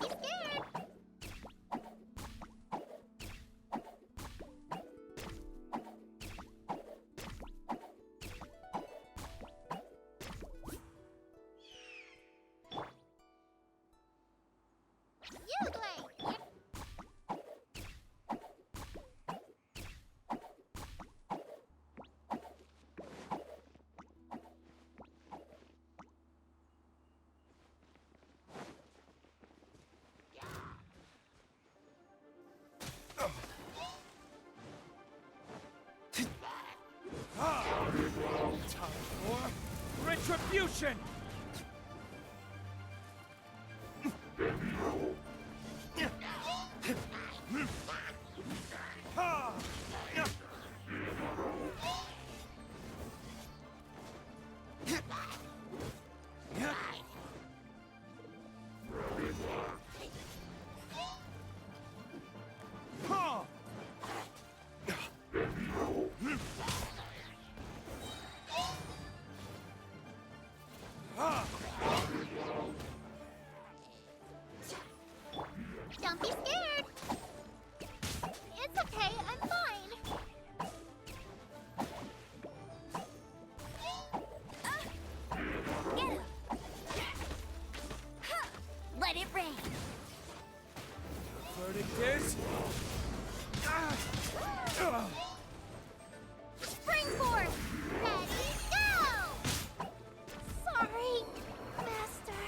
be scared. You play. Time for retribution! Don't be scared. It's okay, I'm fine. Get him. Let it rain. Verdict is... Springboard! Ready, go! Sorry, Master.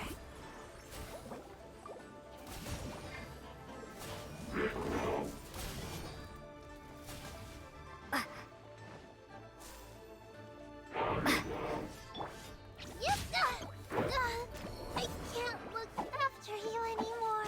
I can't look after you anymore.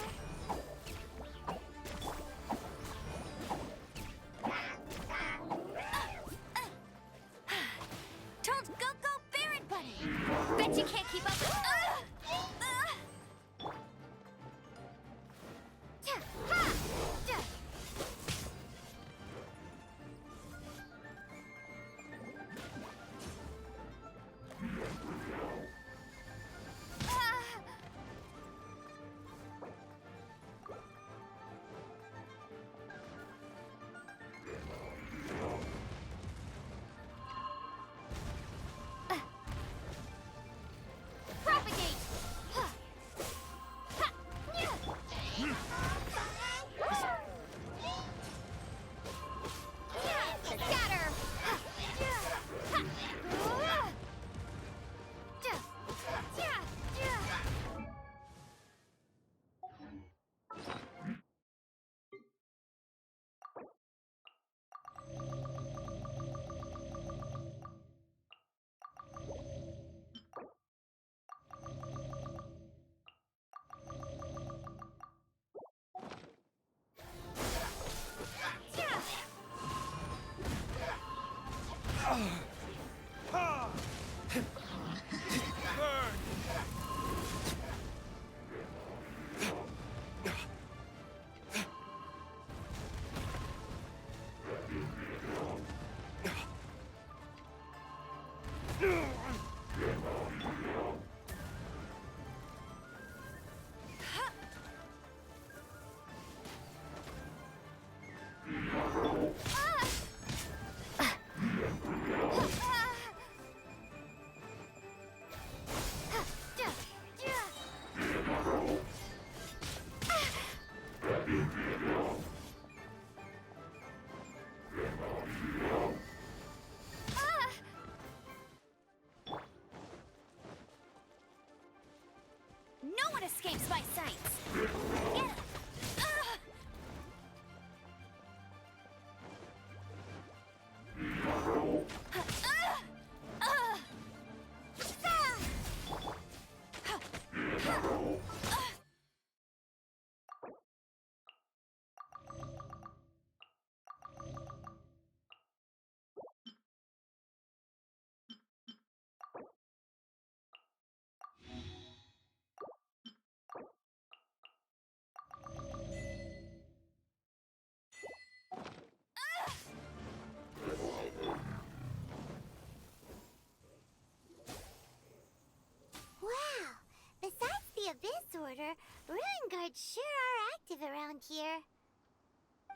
Order, ruin guards sure are active around here.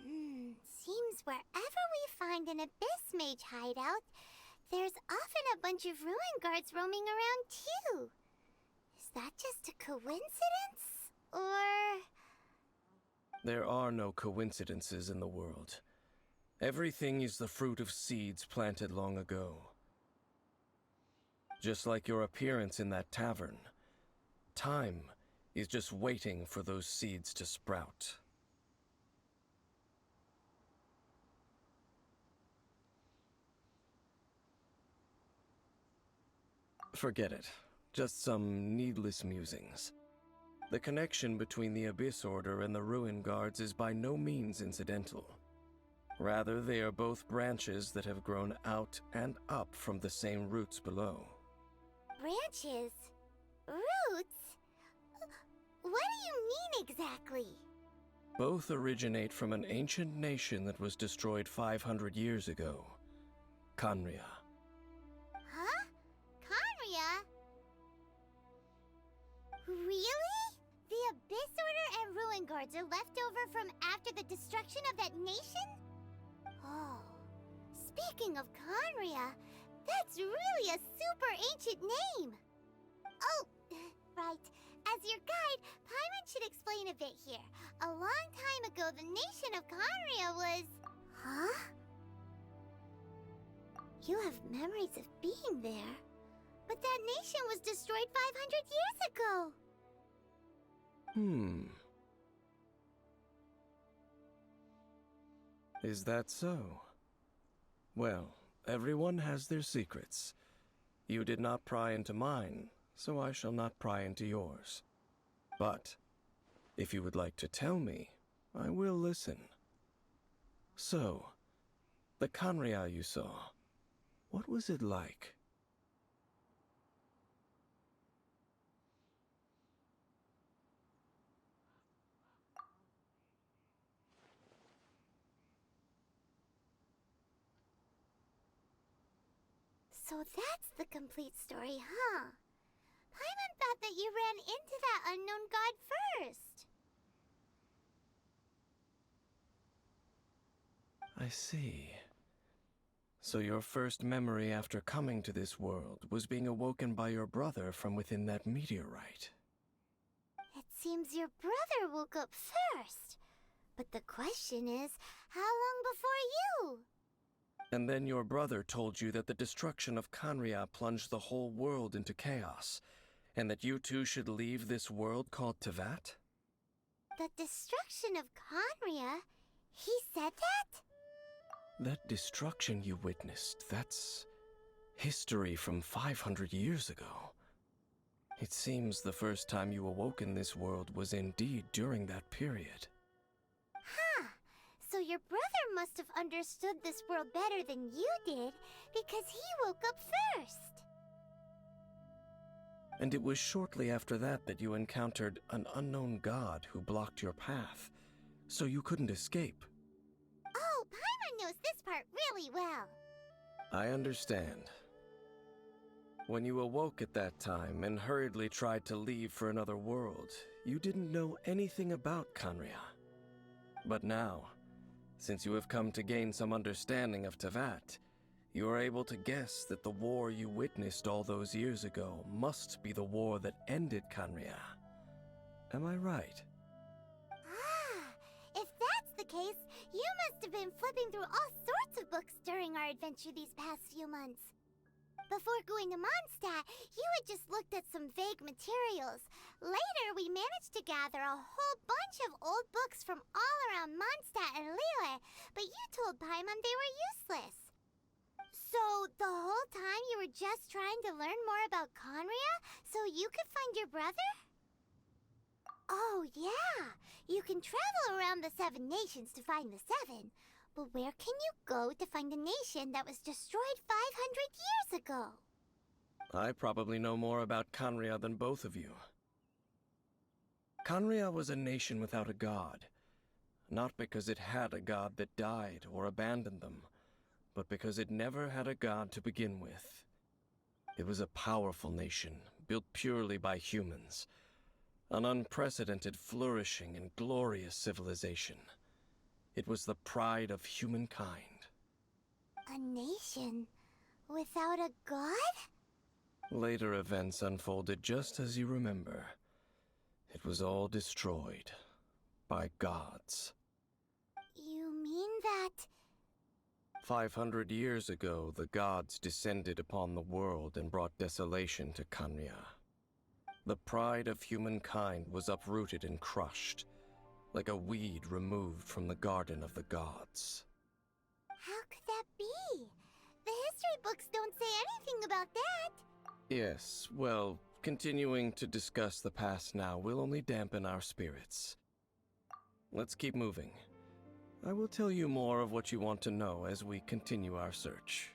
Seems wherever we find an Abyss Mage hideout, there's often a bunch of ruin guards roaming around too. Is that just a coincidence? Or... There are no coincidences in the world. Everything is the fruit of seeds planted long ago. Just like your appearance in that tavern, time is just waiting for those seeds to sprout. Forget it. Just some needless musings. The connection between the Abyss Order and the Ruin Guards is by no means incidental. Rather, they are both branches that have grown out and up from the same roots below. branches? Roots? What do you mean exactly? Both originate from an ancient nation that was destroyed 500 years ago. Khaenri'ah. Huh? Khaenri'ah? Really? The Abyss Order and Ruin Guards are left over from after the destruction of that nation? Oh. Speaking of Khaenri'ah, that's really a super ancient name! Oh, right. As your guide, Paimon should explain a bit here. A long time ago, the nation of Khaenri'ah was... Huh? You have memories of being there. But that nation was destroyed 500 years ago. Is that so? Well, everyone has their secrets. You did not pry into mine, so I shall not pry into yours. But, if you would like to tell me, I will listen. So, the Khaenri'ah you saw, what was it like? So that's the complete story, huh? Paimon thought that you ran into that unknown god first. I see. So your first memory after coming to this world was being awoken by your brother from within that meteorite. It seems your brother woke up first. But the question is, how long before you? And then your brother told you that the destruction of Khaenri'ah plunged the whole world into chaos, and that you two should leave this world called Teyvat? The destruction of Khaenri'ah? He said that? That destruction you witnessed, that's history from 500 years ago. It seems the first time you awoke in this world was indeed during that period. Huh. So your brother must have understood this world better than you did, because he woke up first. And it was shortly after that that you encountered an unknown god who blocked your path, so you couldn't escape. Oh, Paimon knows this part really well. I understand. When you awoke at that time and hurriedly tried to leave for another world, you didn't know anything about Khaenri'ah. But now, since you have come to gain some understanding of Teyvat, you are able to guess that the war you witnessed all those years ago must be the war that ended Khaenri'ah. Am I right? If that's the case, you must have been flipping through all sorts of books during our adventure these past few months. Before going to Mondstadt, you had just looked at some vague materials. Later, we managed to gather a whole bunch of old books from all around Mondstadt and Liyue, but you told Paimon they were useless. So, the whole time you were just trying to learn more about Khaenri'ah so you could find your brother? Oh, yeah. You can travel around the 7 nations to find the 7. But where can you go to find a nation that was destroyed 500 years ago? I probably know more about Khaenri'ah than both of you. Khaenri'ah was a nation without a god. Not because it had a god that died or abandoned them, but because it never had a god to begin with. It was a powerful nation, built purely by humans. An unprecedented, flourishing, and glorious civilization. It was the pride of humankind. A nation without a god? Later events unfolded just as you remember. It was all destroyed by gods. You mean that... 500 years ago, the gods descended upon the world and brought desolation to Kanria. The pride of humankind was uprooted and crushed, like a weed removed from the garden of the gods. How could that be? The history books don't say anything about that. Yes, well, continuing to discuss the past now will only dampen our spirits. Let's keep moving. I will tell you more of what you want to know as we continue our search.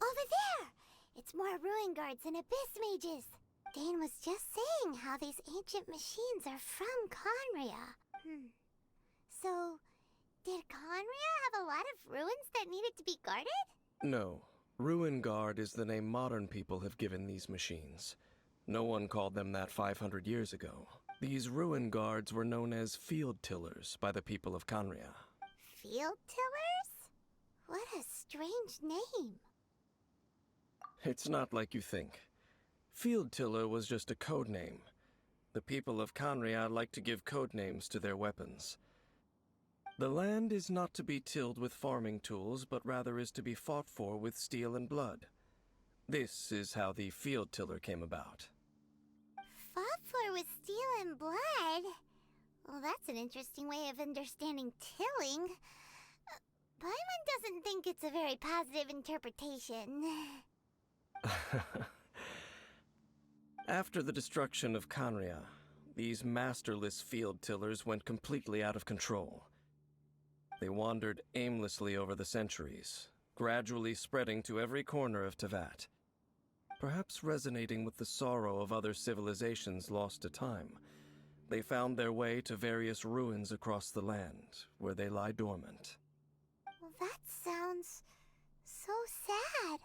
Over there! It's more ruin guards and abyss mages. Dane was just saying how these ancient machines are from Conria. So, did Conria have a lot of ruins that needed to be guarded? No. Ruin Guard is the name modern people have given these machines. No one called them that 500 years ago. These Ruin Guards were known as Field Tillers by the people of Conria. Field tillers? What a strange name. It's not like you think. Field Tiller was just a code name. The people of Conria like to give code names to their weapons. The land is not to be tilled with farming tools, but rather is to be fought for with steel and blood. This is how the Field Tiller came about. Fought for with steel and blood? Well, that's an interesting way of understanding tilling. Paimon doesn't think it's a very positive interpretation. After the destruction of Conria, these masterless field tillers went completely out of control. They wandered aimlessly over the centuries, gradually spreading to every corner of Teyvat. Perhaps resonating with the sorrow of other civilizations lost to time, they found their way to various ruins across the land, where they lie dormant. Well, that sounds so sad.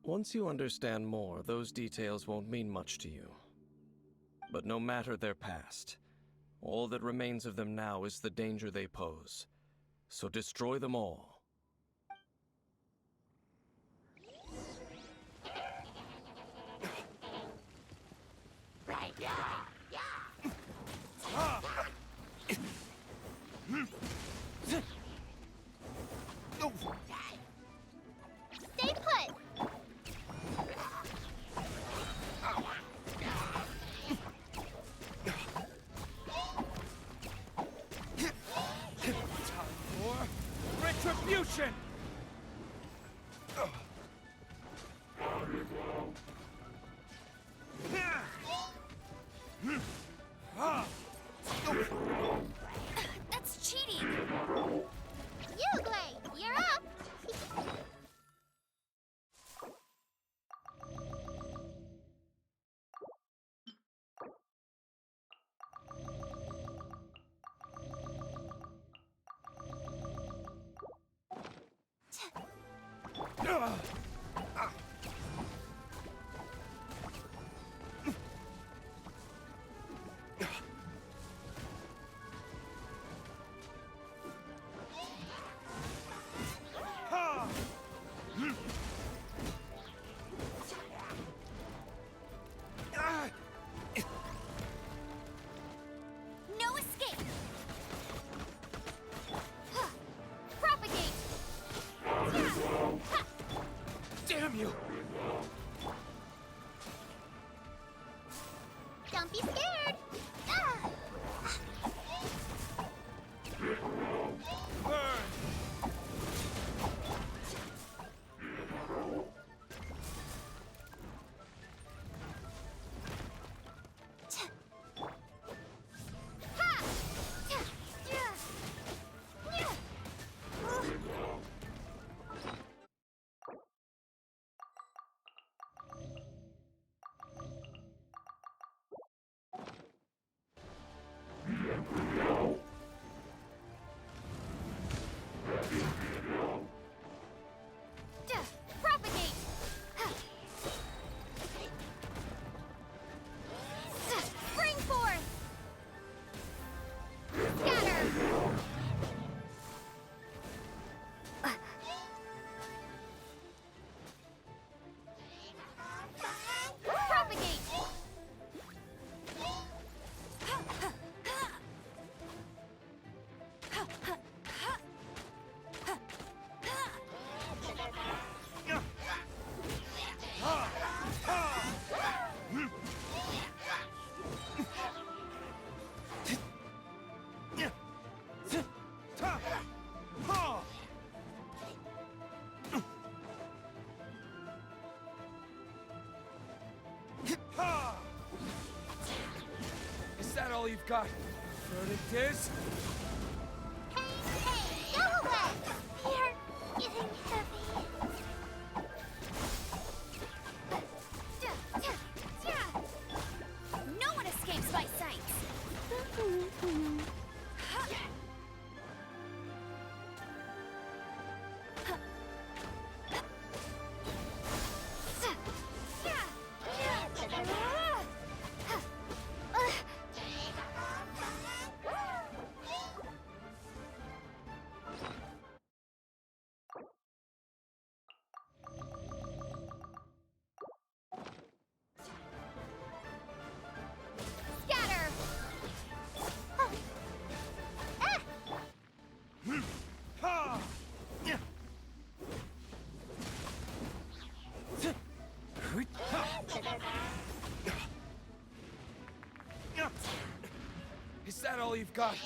Once you understand more, those details won't mean much to you. But no matter their past, all that remains of them now is the danger they pose. So destroy them all. Stay put. Time for retribution! That's cheating. Uglay, you're up. No escape. Propagate. Damn you! Don't be scared. Ah. Burn! Propagate. Spring forth. Scatter. Propagate. Is that all you've got? Verdict is... Hey, go away. You're getting heavy. No one escapes my sight. Scatter. Ha! Is that all you've got?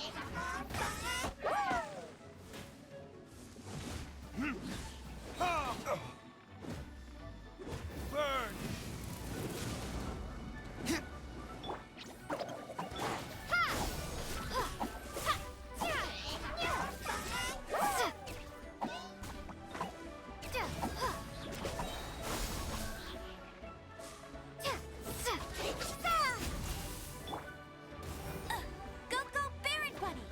Ha! Burn! Go, go, Baron Bunny.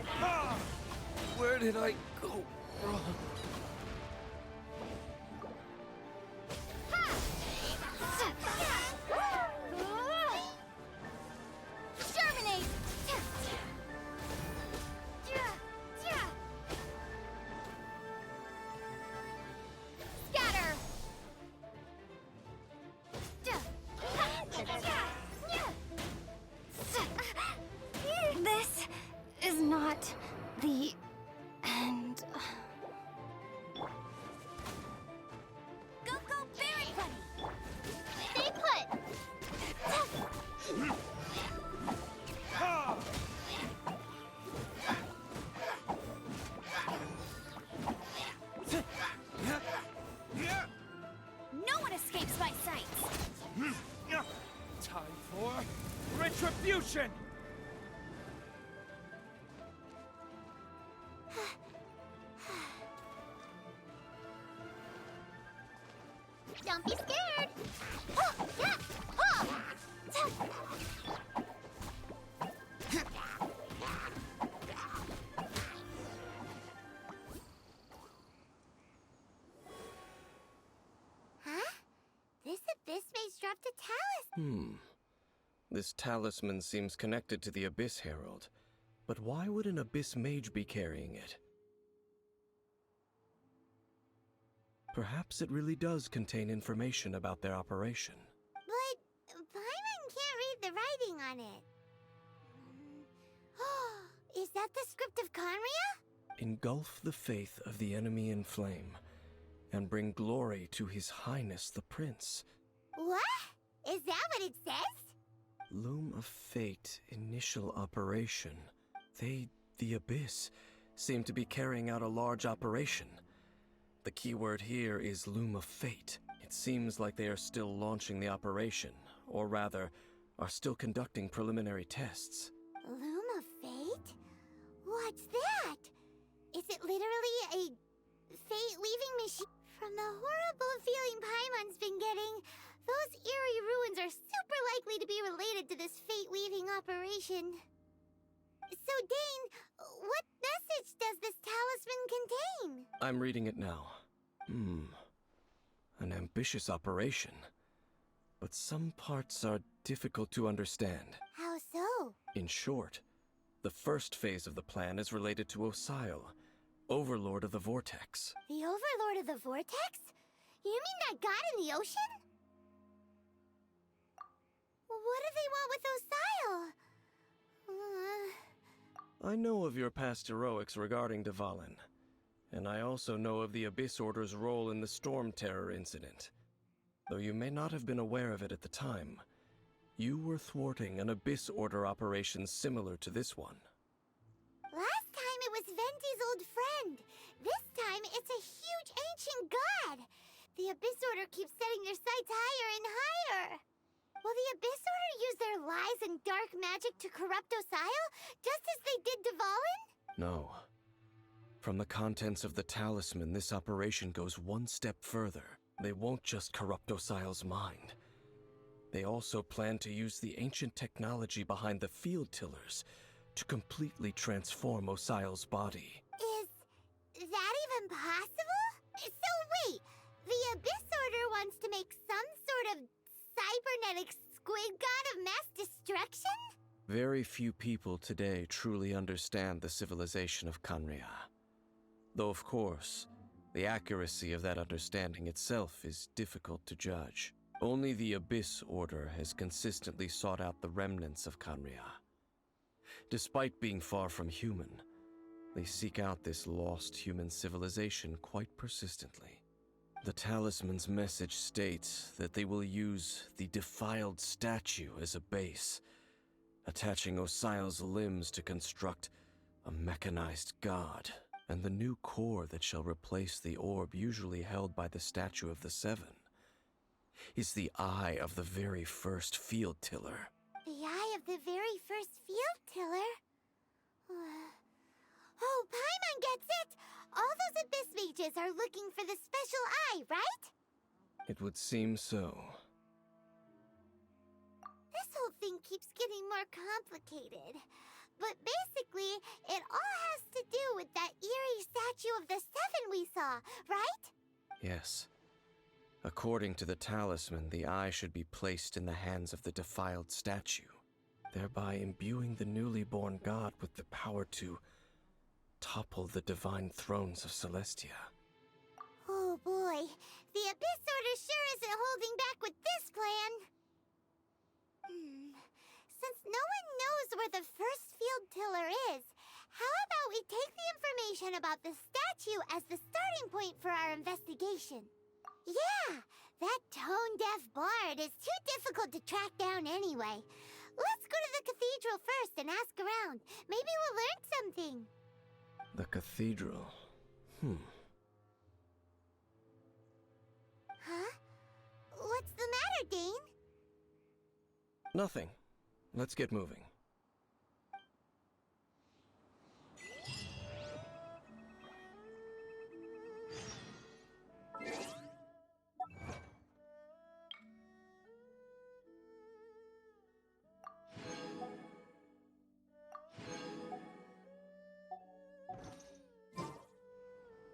Ha! Where did I go wrong? Germinate! Scatter! This is not the end. Go, go, Berry Buddy! Stay put! Ha! Yeah. No one escapes my sight! Time for retribution! Don't be scared! Oh, yeah! Oh! Huh? This abyss mage dropped a talisman. This talisman seems connected to the Abyss Herald. But why would an Abyss Mage be carrying it? Perhaps it really does contain information about their operation. But Paimon can't read the writing on it. Is that the script of Conria? Engulf the faith of the enemy in flame, and bring glory to His Highness the Prince. What? Is that what it says? Loom of Fate initial operation. They, the Abyss, seem to be carrying out a large operation. The keyword here is Loom of Fate. It seems like they are still launching the operation, or rather, are still conducting preliminary tests. Loom of Fate? What's that? Is it literally a fate-leaving machine? From the horrible feeling Paimon's been getting, those eerie ruins are super likely to be related to this fate-leaving operation. So, Dane, what message does this talisman contain? I'm reading it now. An ambitious operation. But some parts are difficult to understand. How so? In short, the first phase of the plan is related to Yaoyao, Overlord of the Vortex. The Overlord of the Vortex? You mean that god in the ocean? What do they want with Yaoyao? I know of your past heroics regarding Dvalin, and I also know of the Abyss Order's role in the Storm Terror incident. Though you may not have been aware of it at the time, you were thwarting an Abyss Order operation similar to this one. Last time it was Venti's old friend. This time it's a huge ancient god. The Abyss Order keeps setting their sights higher and higher. Will the Abyss Order use their lies and dark magic to corrupt Yaoyao, just as they did Dvalin? No. From the contents of the talisman, this operation goes one step further. They won't just corrupt Yaoyao's mind. They also plan to use the ancient technology behind the field tillers to completely transform Yaoyao's body. Is that even possible? So wait, the Abyss Order wants to make some sort of cybernetic squid god of mass destruction? Very few people today truly understand the civilization of Conria. Though of course, the accuracy of that understanding itself is difficult to judge. Only the Abyss Order has consistently sought out the remnants of Conria. Despite being far from human, they seek out this lost human civilization quite persistently. The talisman's message states that they will use the defiled statue as a base, attaching Yaoyao's limbs to construct a mechanized god, and the new core that shall replace the orb usually held by the Statue of the Seven is the eye of the very first field tiller. The eye of the very first field tiller? Oh, Paimon gets it! All those Abyss mages are looking for the special eye, right? It would seem so. This whole thing keeps getting more complicated. But basically, it all has to do with that eerie statue of the Seven we saw, right? Yes. According to the talisman, the eye should be placed in the hands of the defiled statue, thereby imbuing the newly born god with the power to topple the divine thrones of Celestia. Oh boy, the Abyss Order sure isn't holding back with this plan. Since no one knows where the first field pillar is, how about we take the information about the statue as the starting point for our investigation? Yeah, that tone-deaf bard is too difficult to track down anyway. Let's go to the cathedral first and ask around. Maybe we'll learn something. The cathedral. Huh? What's the matter, Dane? Nothing. Let's get moving.